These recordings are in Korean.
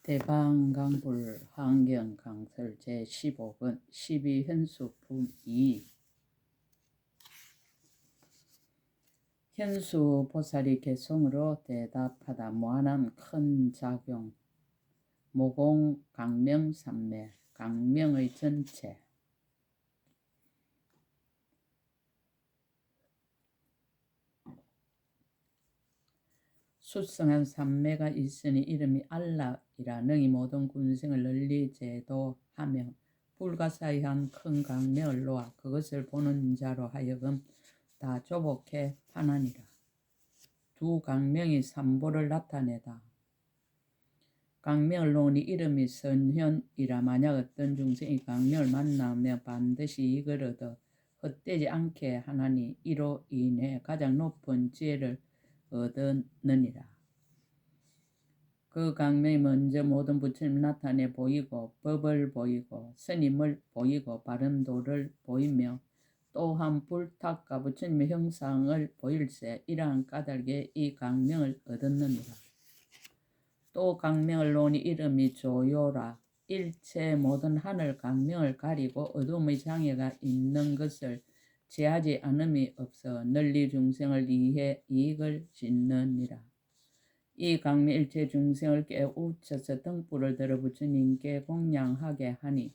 대방강불 환경강설 제15권 12현수품 2 현수보살이 개성으로 대답하다. 무한한 큰 작용 모공 강명산매 강명의 전체 수성한 산매가 있으니 이름이 알라이라. 능히 모든 군생을 널리 제도하며 불가사의한 큰 강명을 놓아 그것을 보는 자로 하여금 다 조복해 하나니라. 두 강명이 삼보를 나타내다. 강명을 놓으니 이름이 선현이라. 만약 어떤 중생이 강명을 만나며 반드시 이걸 얻어 헛되지 않게 하나니 이로 인해 가장 높은 지혜를 얻느니라. 그 강명이 먼저 모든 부처님을 나타내 보이고 법을 보이고 스님을 보이고 바른 도를 보이며 또한 불탁과 부처님의 형상을 보일세. 이러한 까닭에 이 강명을 얻었느니라. 또 강명을 놓으니 이름이 조요라. 일체 모든 하늘 강명을 가리고 어둠의 장애가 있는 것을 제하지 않음이 없어 널리 중생을 위해 이익을 짓느니라. 이 강명 일체 중생을 깨우쳐서 등불을 들어 부처님께 공양하게 하니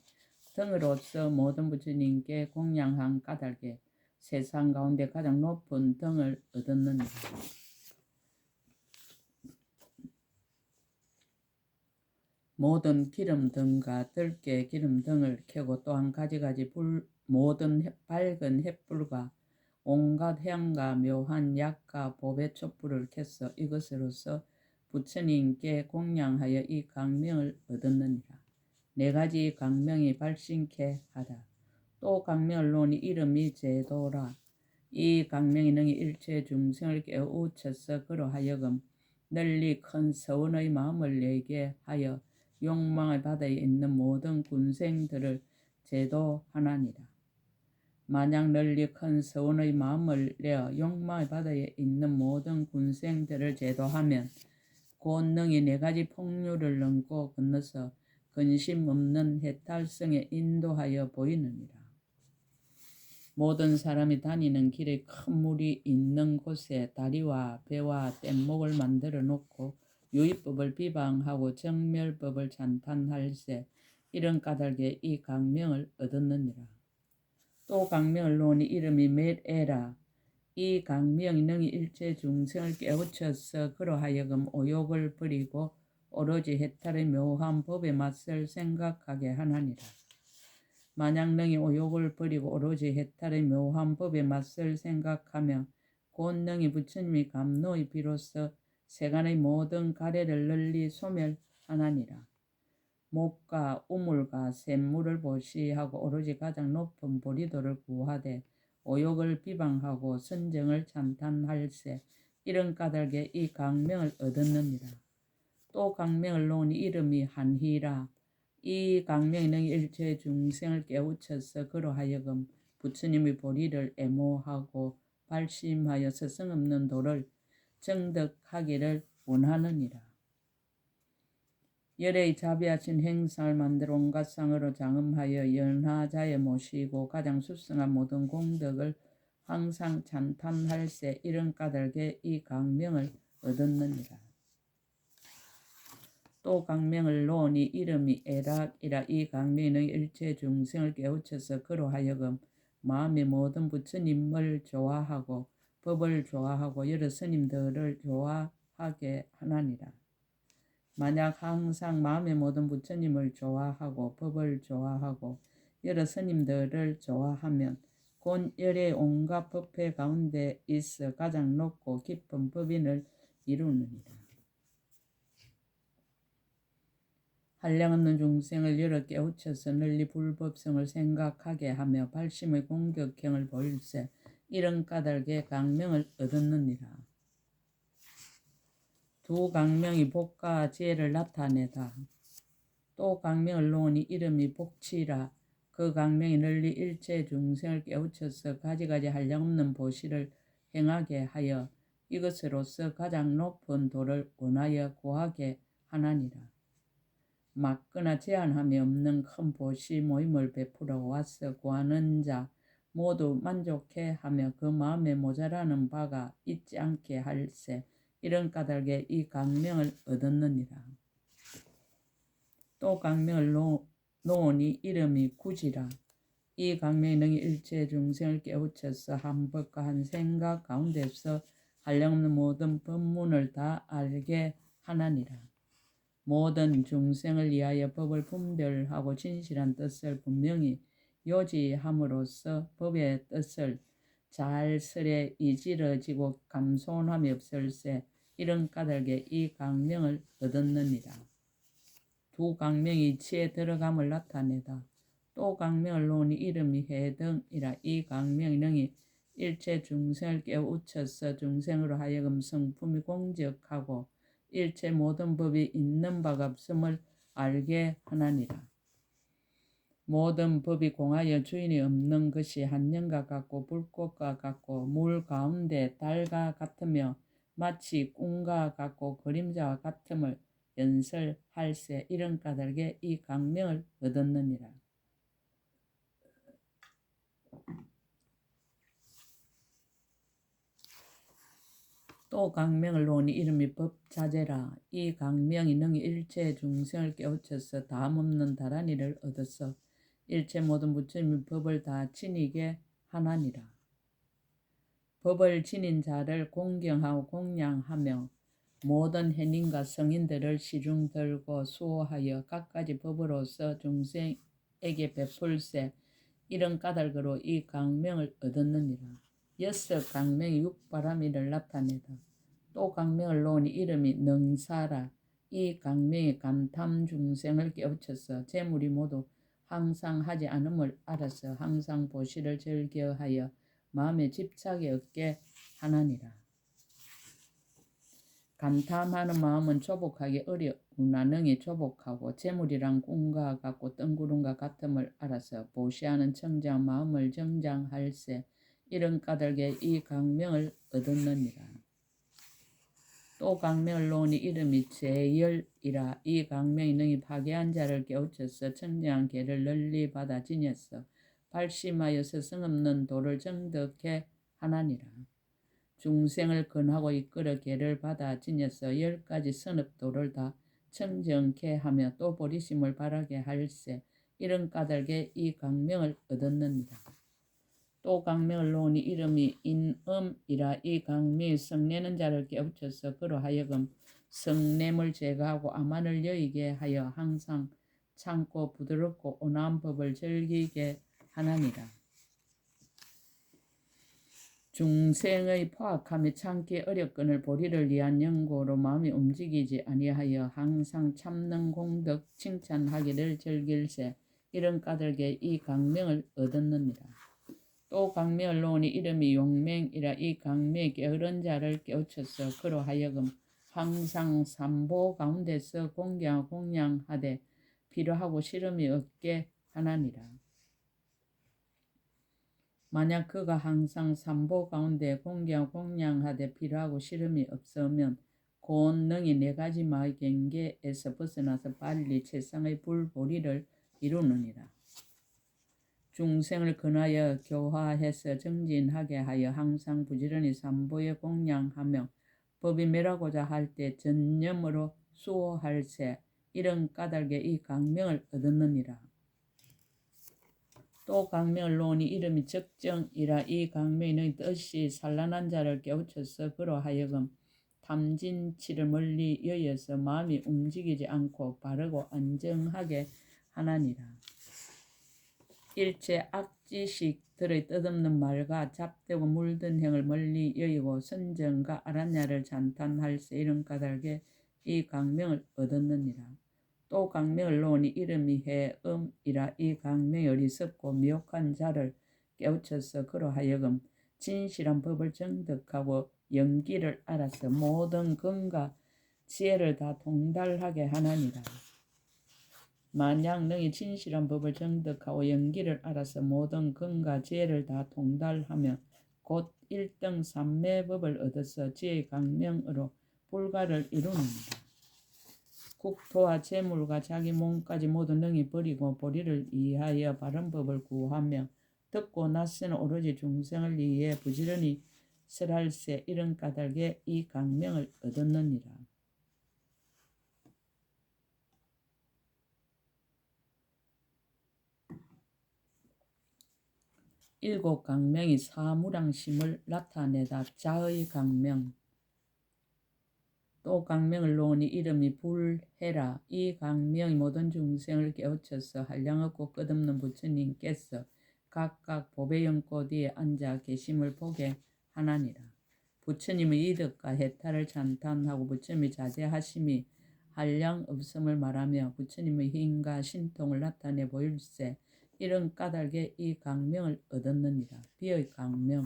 등으로서 모든 부처님께 공양한 까닭에 세상 가운데 가장 높은 등을 얻었느니라. 모든 기름등과 들깨 기름등을 켜고 또한 가지가지 모든 밝은 횃불과 온갖 향과 묘한 약과 보배 촛불을 켜서 이것으로서 부처님께 공양하여 이 강명을 얻었느니라. 네 가지 강명이 발생케 하다. 또 강명을 놓으니 이름이 제도라. 이 강명이 능히 일체 중생을 깨우쳐서 그로 하여금 널리 큰 서원의 마음을 내게 하여 욕망의 바다에 있는 모든 군생들을 제도하나니라. 만약 널리 큰 서원의 마음을 내어 욕망의 바다에 있는 모든 군생들을 제도하면 곧 능히 네 가지 폭류를 넘고 건너서 근심 없는 해탈성에 인도하여 보이느니라. 모든 사람이 다니는 길에 큰 물이 있는 곳에 다리와 배와 뗏목을 만들어 놓고 유의법을 비방하고 정멸법을 찬탄할세. 이런 까닭에 이 강명을 얻었느니라. 또 강명을 놓으니 이름이 멜에라. 이 강명이 능히 일체 중생을 깨우쳐서 그로 하여금 오욕을 버리고 오로지 해탈의 묘한 법에 맞설 생각하게 하나니라. 만약 능히 오욕을 버리고 오로지 해탈의 묘한 법에 맞설 생각하며 곧 능히 부처님이 감노의 비로소 세간의 모든 가래를 널리 소멸하나니라. 목과 우물과 샘물을 보시하고 오로지 가장 높은 보리도를 구하되 오욕을 비방하고 선정을 찬탄할세. 이런 까닭에 이 강명을 얻었느니라. 또 강명을 놓으니 이름이 한희라. 이 강명이 능히 일체 중생을 깨우쳐서 그로 하여금 부처님의 보리를 애모하고 발심하여 서성 없는 도를 정득하기를 원하느니라. 열의 자비하신 행상을 만들어 온갖 상으로 장엄하여 연하자에 모시고 가장 수성한 모든 공덕을 항상 찬탄할세. 이런 까닭에 이 강명을 얻었느니라. 또 강명을 놓으니 이름이 에락이라. 이 강명은 일체 중생을 깨우쳐서 그로 하여금 마음의 모든 부처님을 좋아하고 법을 좋아하고 여러 스님들을 좋아하게 하나니라. 만약 항상 마음의 모든 부처님을 좋아하고 법을 좋아하고 여러 스님들을 좋아하면 곧 열의 온갖 법회 가운데 있어 가장 높고 깊은 법인을 이루느니라. 한량없는 중생을 여러 깨우쳐서 널리 불법성을 생각하게 하며 발심의 공격형을 보일세. 이런 까닭에 강명을 얻었느니라. 두 강명이 복과 지혜를 나타내다. 또 강명을 놓으니 이름이 복치라. 그 강명이 널리 일체 중생을 깨우쳐서 가지가지 한량없는 보시를 행하게 하여 이것으로서 가장 높은 도를 원하여 구하게 하나니라. 막거나 제한함이 없는 큰 보시 모임을 베풀어 와서 구하는 자 모두 만족해 하며 그 마음에 모자라는 바가 있지 않게 할세. 이런 까닭에 이 강명을 얻었느니라. 또 강명을 놓으니 이름이 구지라. 이 강명이 능히 일체 중생을 깨우쳐서 한 법과 한 생각 가운데서 한량없는 모든 법문을 다 알게 하나니라. 모든 중생을 위하여 법을 분별하고 진실한 뜻을 분명히 요지함으로써 법의 뜻을 잘 설에 이지러지고 감소함이 없을세. 이런 까닭에 이 강명을 얻었느니라. 두 강명이 이치에 들어감을 나타내다. 또 강명을 놓으니 이름이 해등이라. 이 강명이 능히 일체 중생을 깨우쳐서 중생으로 하여금 성품이 공적하고 일체 모든 법이 있는 바가 없음을 알게 하나니라. 모든 법이 공하여 주인이 없는 것이 한영과 같고 불꽃과 같고 물 가운데 달과 같으며 마치 꿈과 같고 그림자와 같음을 연설할세. 이런 까닭에 이 강명을 얻었느니라. 또 강명을 놓으니 이름이 법자재라. 이 강명이 능히 일체 중생을 깨우쳐서 다함없는 다란이를 얻어서 일체 모든 부처님의 법을 다 지니게 하나니라. 법을 지닌 자를 공경하고 공양하며 모든 해님과 성인들을 시중 들고 수호하여 각가지 법으로서 중생에게 베풀세. 이런 까닭으로 이 강명을 얻었느니라. 여섯 강명이 육바라미를 나타내다. 또 강명을 놓으니 이름이 능사라. 이 강명이 감탐 중생을 깨우쳐서 재물이 모두 항상 하지 않음을 알아서 항상 보시를 즐겨하여 마음에 집착이 없게 하나니라. 감탐하는 마음은 조복하기 어려우나 능히 조복하고 재물이란 꿈과 같고 뜬구름과 같음을 알아서 보시하는 청장 마음을 정장할세. 이런 까닭에 이 강명을 얻었느니라. 또 강명을 놓으니 이름이 제열이라. 이 강명이 능히 파괴한 자를 깨우쳐서 청정한 계를 널리 받아 지녔어 발심하여 스승없는 도를 정득해 하나니라. 중생을 근하고 이끌어 계를 받아 지녀서 10가지 선업도를 다 청정케 하며 또 보리심을 바라게 할세. 이런 까닭에 이 강명을 얻었느니라. 또 강명을 놓으니 이름이 인음이라. 이 강명이 성내는 자를 깨우쳐서 그로 하여금 성냄을 제거하고 아만을 여의게 하여 항상 참고 부드럽고 온화한 법을 즐기게 하나니라. 중생의 포악함이 참기 어렵거늘 보리를 위한 연고로 마음이 움직이지 아니하여 항상 참는 공덕 칭찬하기를 즐길세. 이런 까닭에 이 강명을 얻었느니라. 또 강명을 놓으니 이름이 용맹이라. 이 강명이 게으른 자를 깨우쳐서 그로 하여금 항상 삼보 가운데서 공양하되 필요하고 싫음이 없게 하나니라. 만약 그가 항상 삼보 가운데 공양하되 필요하고 싫음이 없으면 곧 능히 4가지 마의 경계에서 벗어나서 빨리 최상의 불보리를 이루느니라. 중생을 근하여 교화해서 정진하게 하여 항상 부지런히 삼보에 공양하며 법이 멸하고자 할 때 전념으로 수호할세. 이런 까닭에 이 강명을 얻었느니라. 또 강명을 놓으니 이름이 적정이라. 이 강명이 뜻이 산란한 자를 깨우쳐서 그로 하여금 탐진치를 멀리 여여서 마음이 움직이지 않고 바르고 안정하게 하나니라. 일체 악지식들의 뜻없는 말과 잡되고 물든 행을 멀리 여의고 선정과 아란야를 찬탄할세. 이런 까닭에 이 강명을 얻었느니라. 또 강명을 놓으니 이름이 해음이라. 이 강명이 어리석고 미혹한 자를 깨우쳐서 그로 하여금 진실한 법을 정득하고 연기를 알아서 모든 근과 지혜를 다 통달하게 하나니라. 만약 능히 진실한 법을 정득하고 연기를 알아서 모든 근과 지혜를 다 통달하며 곧 1등 삼매법을 얻어서 지혜의 강명으로 불가를 이루느니라. 국토와 재물과 자기 몸까지 모두 능히 버리고 보리를 이하여 바른 법을 구하며 듣고 낯서는 오로지 중생을 위해 부지런히 설할세. 이런 까닭에 이 강명을 얻었느니라. 일곱 강명이 사무량심을 나타내다. 자의 강명. 또 강명을 놓으니 이름이 불해라. 이 강명이 모든 중생을 깨우쳐서 한량없고 끝없는 부처님께서 각각 법의 연꽃 위에 앉아 계심을 보게 하나니라. 부처님의 이덕과 해탈을 찬탄하고 부처님의 자제하심이 한량없음을 말하며 부처님의 힘과 신통을 나타내 보일세. 이런 까닭에 이 강명을 얻었느니라. 비의 강명.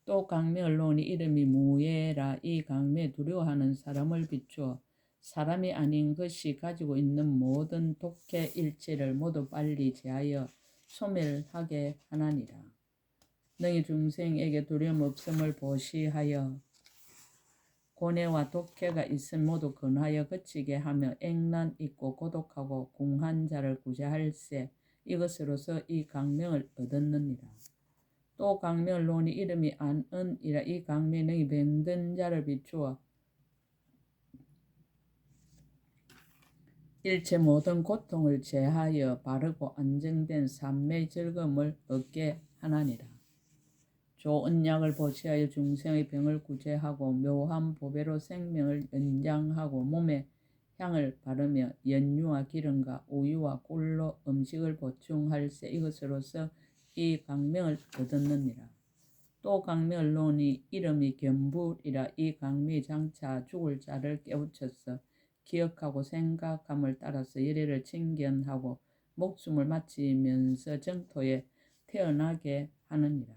또 강명을 놓으니 이름이 무예라. 이 강명에 두려워하는 사람을 비추어 사람이 아닌 것이 가지고 있는 모든 독해 일체를 모두 빨리 제하여 소멸하게 하나니라. 능히 중생에게 두려움 없음을 보시하여 고뇌와 독해가 있음 모두 근하여 그치게 하며 액난 있고 고독하고 궁한 자를 구제할세. 이것으로서 이 강명을 얻었느니라. 또 강명을 놓으니 이름이 안은이라. 이 강명이 능히 병든 자를 비추어 일체 모든 고통을 제하여 바르고 안정된 삶의 즐거움을 얻게 하나니라. 좋은 약을 보시하여 중생의 병을 구제하고 묘한 보배로 생명을 연장하고 몸에 향을 바르며 연유와 기름과 우유와 꿀로 음식을 보충할세. 이것으로서 이 강명을 얻었느니라. 또 강명을 놓으니 이름이 견불이라. 이 강명이 장차 죽을 자를 깨우쳐서 기억하고 생각함을 따라서 열애를 친견하고 목숨을 마치면서 정토에 태어나게 하느니라.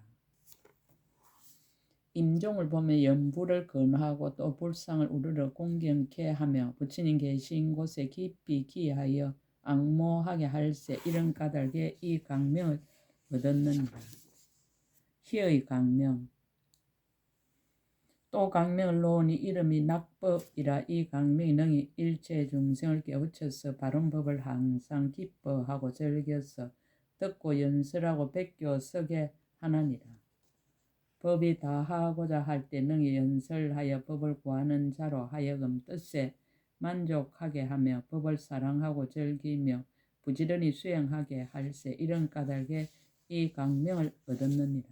임종을 보며 연불을 근하고 또 불상을 우르르 공경케 하며 부처님 계신 곳에 깊이 기하여 앙모하게 할세. 이런 까닭에 이 강명을 얻었느니라. 희의 강명. 또 강명을 놓으니 이름이 낙법이라. 이 강명이 능히 일체 중생을 깨우쳐서 바른 법을 항상 기뻐하고 즐겨서 듣고 연설하고 베껴 서게 하나니라. 법이 다하고자 할 때 능히 연설하여 법을 구하는 자로 하여금 뜻에 만족하게 하며 법을 사랑하고 즐기며 부지런히 수행하게 할세. 이런 까닭에 이 강명을 얻었느니라.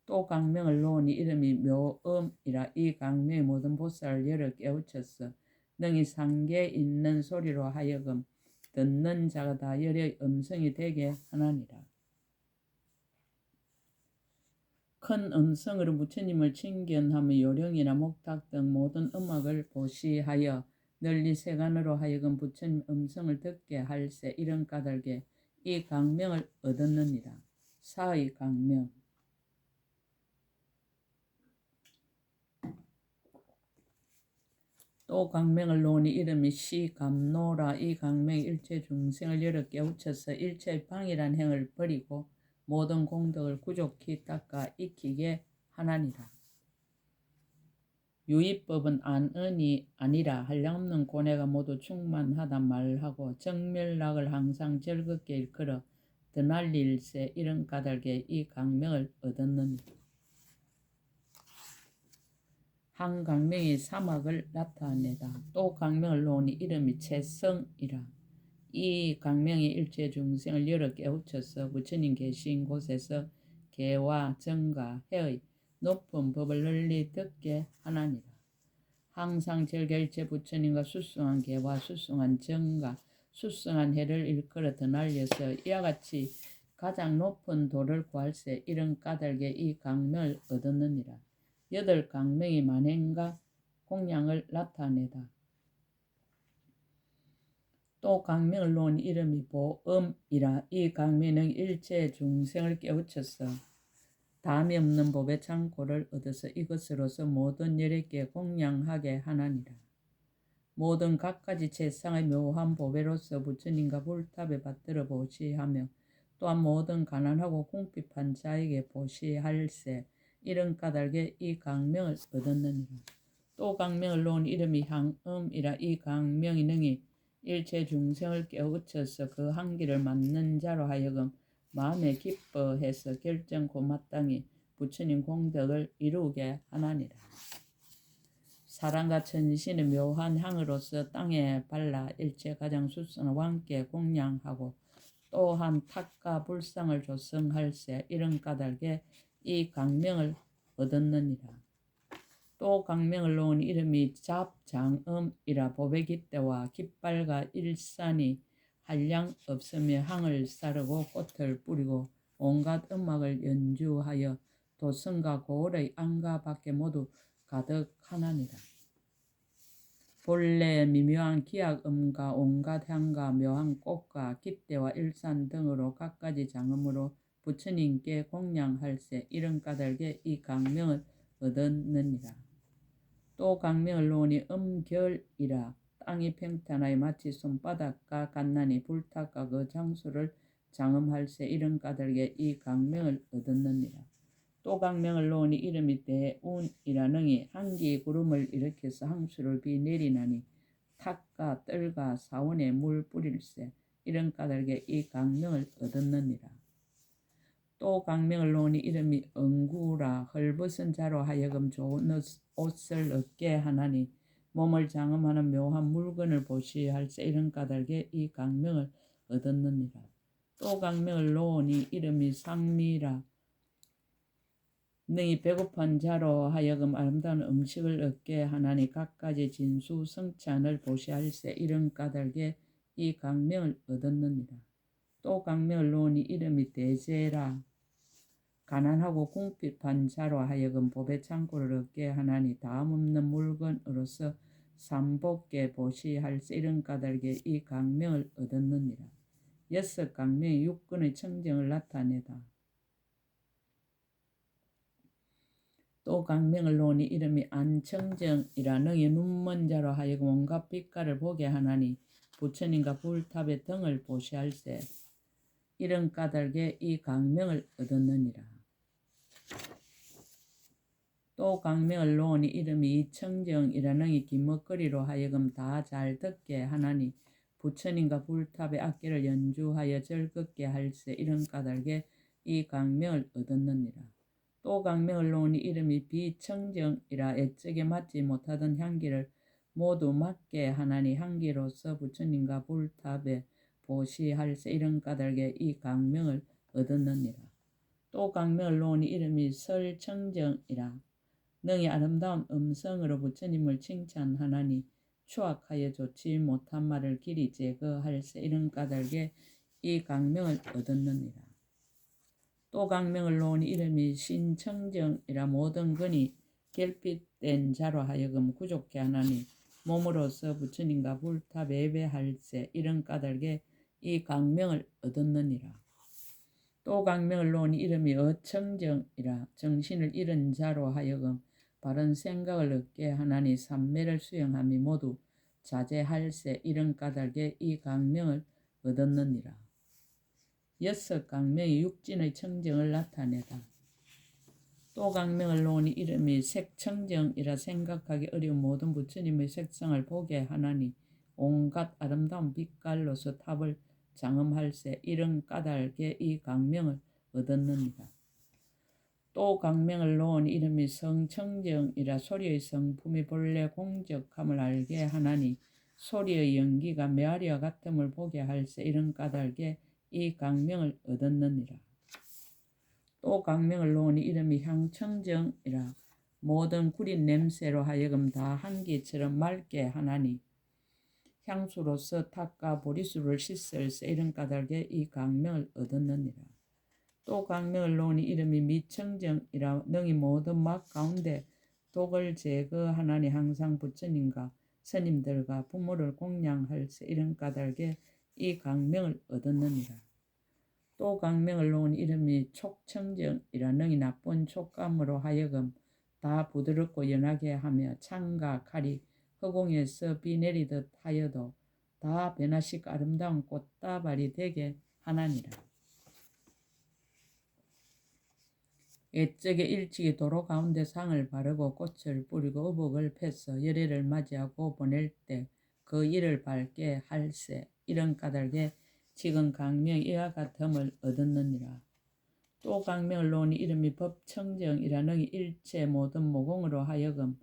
또 강명을 놓으니 이름이 묘음이라. 이 강명의 모든 보살을 열어 깨우쳐서 능히 상계 있는 소리로 하여금 듣는 자가 다 열의 음성이 되게 하나니라. 큰 음성으로 부처님을 칭견하며 요령이나 목탁 등 모든 음악을 보시하여 널리 세간으로 하여금 부처님 음성을 듣게 할세. 이런 까닭에 이 강명을 얻었느니라. 사의 강명. 또 강명을 놓으니 이름이 시감노라. 이 강명이 일체 중생을 열어 깨우쳐서 일체의 방이란 행을 버리고 모든 공덕을 구족히 닦아 익히게 하나니라. 유의법은 안은이 아니라 한량없는 고뇌가 모두 충만하다 말하고 정멸락을 항상 즐겁게 일컬어 드날릴세. 이런 까닭에 이 강명을 얻었느니라. 한 강명이 사막을 나타내다. 또 강명을 놓으니 이름이 채성이라. 이 강명이 일체 중생을 열어 깨우쳐서 부처님 계신 곳에서 개와 정과 해의 높은 법을 널리 듣게 하나니라. 항상 즐겨 일체 부처님과 수승한 개와 수승한 정과 수승한 해를 일컬어 드날려서 이와 같이 가장 높은 도를 구할세. 이런 까닭에 이 강명을 얻었느니라. 여덟 강명이 만행과 공양을 나타내다. 또 강명을 놓은 이름이 보음이라. 이 강명은 일체 중생을 깨우쳐서 담이 없는 법의 창고를 얻어서 이것으로서 모든 열애께 공양하게 하나니라. 모든 갖가지 세상의 묘한 보배로서 부처님과 불탑에 받들어 보시하며 또한 모든 가난하고 궁핍한 자에게 보시할세. 이런 까닭에 이 강명을 얻었느니라. 또 강명을 놓은 이름이 향음이라. 이 강명이 능히 일체 중생을 깨우쳐서 그 한기를 맞는 자로 하여금 마음에 기뻐해서 결정코 마땅히 부처님 공덕을 이루게 하나니라. 사랑과 천신의 묘한 향으로서 땅에 발라 일체 가장 수선한 왕께 공양하고 또한 탁과 불상을 조성할세. 이런 까닭에 이 강명을 얻었느니라. 또 강명을 놓은 이름이 잡장음이라. 보배기 때와 깃발과 일산이 한량 없으며 향을 사르고 꽃을 뿌리고 온갖 음악을 연주하여 도성과 고을의 안과 밖에 모두 가득하나니라. 본래 미묘한 기악음과 온갖 향과 묘한 꽃과 깃대와 일산 등으로 갖가지 장음으로 부처님께 공양할세. 이런 까닭에 이 강명을 얻었느니라. 또 강명을 놓으니 음결이라. 땅이 평탄하여 마치 손바닥과 같나니 불타가 그 장수를 장음할세. 이런 까닭에 이 강명을 얻었느니라. 또 강명을 놓으니 이름이 대운이라. 능히 한기 구름을 일으켜서 항수를 비 내리나니 탁과 뜰과 사원에 물 뿌릴세. 이런 까닭에 이 강명을 얻었느니라. 또 강명을 놓으니 이름이 응구라. 헐벗은 자로 하여금 좋은 옷을 얻게 하나니 몸을 장음하는 묘한 물건을 보시할세. 이런 까닭에 이 강명을 얻었느니라. 또 강명을 놓으니 이름이 상미라. 능히 배고픈 자로 하여금 아름다운 음식을 얻게 하나니 갖가지 진수 성찬을 보시할세. 이런 까닭에 이 강명을 얻었느니라. 또 강명을 놓으니 이름이 대제라. 가난하고 궁핍한 자로 하여금 보배 창고를 얻게 하나니 다음 없는 물건으로서 삼복게 보시할세. 이런 까닭에 이 강명을 얻었느니라. 여섯 강명이 육근의 청정을 나타내다. 또 강명을 놓으니 이름이 안청정이라. 능히 눈먼 자로 하여금 온갖 빛깔을 보게 하나니 부처님과 불탑의 등을 보시할세. 이런 까닭에 이 강명을 얻었느니라. 또 강명을 놓으니 이름이 이청정이라. 능히 기먹거리로 하여금 다 잘 듣게 하나니 부처님과 불탑의 악기를 연주하여 즐겁게 할세. 이런 까닭에 이 강명을 얻었느니라. 또 강명을 놓으니 이름이 비청정이라. 애적에 맡지 못하던 향기를 모두 맡게 하나니 향기로서 부처님과 불탑에 보시할세. 이런 까닭에 이 강명을 얻었느니라. 또 강명을 놓으니 이름이 설청정이라. 능히 아름다운 음성으로 부처님을 칭찬하나니 추악하여 좋지 못한 말을 길이 제거할세. 이런 까닭에 이 강명을 얻었느니라. 또 강명을 놓으니 이름이 신청정이라. 모든 근이 결핍된 자로 하여금 구족해 하나니 몸으로서 부처님과 불탑 예배할세. 이런 까닭에 이 강명을 얻었느니라. 또 강명을 놓으니 이름이 어청정이라. 정신을 잃은 자로 하여금 바른 생각을 얻게 하나니 삼매를 수행함이 모두 자제할세. 이런 까닭에 이 강명을 얻었느니라. 여섯 강명이 육진의 청정을 나타내다. 또 강명을 놓으니 이름이 색청정이라. 생각하기 어려운 모든 부처님의 색상을 보게 하나니 온갖 아름다운 빛깔로서 탑을 장음할세. 이런 까닭에 이 강명을 얻었느니라. 또 강명을 놓은 이름이 성청정이라. 소리의 성품이 본래 공적함을 알게 하나니 소리의 연기가 메아리와 같음을 보게 할세. 이런 까닭에 이 강명을 얻었느니라. 또 강명을 놓으니 이름이 향청정이라. 모든 구린 냄새로 하여금 다 한기처럼 맑게 하나니 향수로서 탁과 보리수를 씻을세. 이런 까닭에 이 강명을 얻었느니라. 또 강명을 놓으니 이름이 미청정이라. 능히 모든 막 가운데 독을 제거하나니 항상 부처님과 스님들과 부모를 공양할세. 이런 까닭에 이 강명을 얻었느니라. 또 강명을 놓은 이름이 촉청정이라. 능히 나쁜 촉감으로 하여금 다 부드럽고 연하게 하며 창과 칼이 허공에서 비 내리듯 하여도 다 변화시켜 아름다운 꽃다발이 되게 하나니라. 옛적에 일찍이 도로 가운데 상을 바르고 꽃을 뿌리고 의복을 펴서 열애를 맞이하고 보낼 때 그 일을 밝게 할세. 이런 까닭에 지금 강명 이와 같음을 얻었느니라. 또 강명을 놓으니 이름이 법청정이라는 일체 모든 모공으로 하여금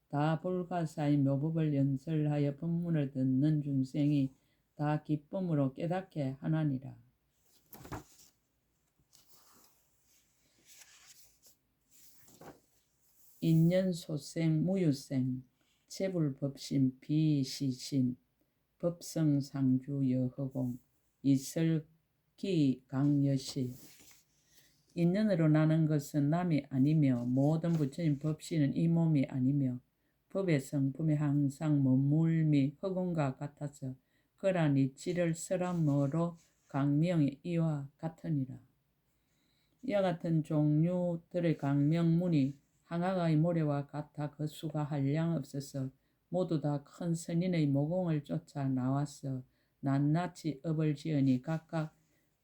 다 불가사의 묘법을 연설하여 법문을 듣는 중생이 다 기쁨으로 깨닫게 하나니라. 인연소생 무유생 체불법신 비시신 법성상주 여허공 이설기 강여시. 인연으로 나는 것은 남이 아니며 모든 부처님 법신은 이 몸이 아니며 법의 성품이 항상 머물미 허공과 같아서 그러한 이치를 설함으로 강명이 이와 같으니라. 이와 같은 종류들의 강명문이 항아가의 모래와 같아 그 수가 한량 없어서 모두 다 큰 선인의 모공을 쫓아 나와서 낱낱이 업을 지으니 각각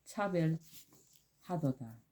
차별하도다.